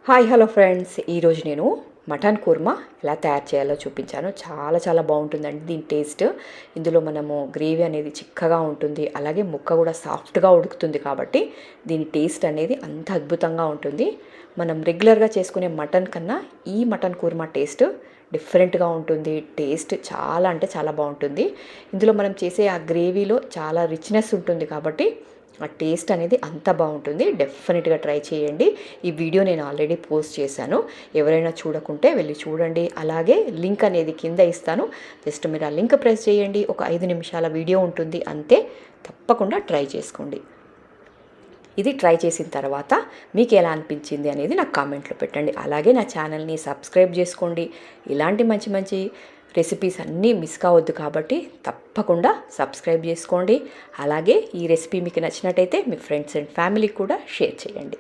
Hi hello friends, ఈరోజు నేను mutton kurma ఎలా తయారు చేయాలో చూపించాను. చాలా చాలా బాగుంటుందండి దీని టేస్ట్. ఇందులో మనము గ్రేవీ అనేది చిక్కగా ఉంటుంది, అలాగే ముక్క కూడా సాఫ్ట్గా ఉడుకుతుంది. కాబట్టి దీని టేస్ట్ అనేది అంత అద్భుతంగా ఉంటుంది. మనం రెగ్యులర్గా చేసుకునే మటన్ కన్నా ఈ మటన్ కుర్మా టేస్ట్ డిఫరెంట్గా ఉంటుంది. టేస్ట్ చాలా అంటే చాలా బాగుంటుంది. ఇందులో మనం చేసే ఆ గ్రేవీలో చాలా రిచ్నెస్ ఉంటుంది కాబట్టి ఆ టేస్ట్ అనేది అంత బాగుంటుంది. డెఫినెట్గా ట్రై చేయండి. ఈ వీడియో నేను ఆల్రెడీ పోస్ట్ చేశాను, ఎవరైనా చూడకుంటే వెళ్ళి చూడండి. అలాగే లింక్ అనేది కింద ఇస్తాను, జస్ట్ మీరు ఆ లింక్ ప్రెస్ చేయండి. ఒక 5 నిమిషాల వీడియో ఉంటుంది అంతే. తప్పకుండా ట్రై చేసుకోండి. ఇది ట్రై చేసిన తర్వాత మీకు ఎలా అనిపించింది అనేది నాకు కామెంట్లో పెట్టండి. అలాగే నా ఛానల్ని సబ్స్క్రైబ్ చేసుకోండి. ఇలాంటి మంచి మంచి రెసిపీస్ అన్నీ మిస్ కావద్దు కాబట్టి తప్పకుండా సబ్స్క్రైబ్ చేసుకోండి. అలాగే ఈ రెసిపీ మీకు నచ్చినట్టయితే మీ ఫ్రెండ్స్ అండ్ ఫ్యామిలీకి కూడా షేర్ చేయండి.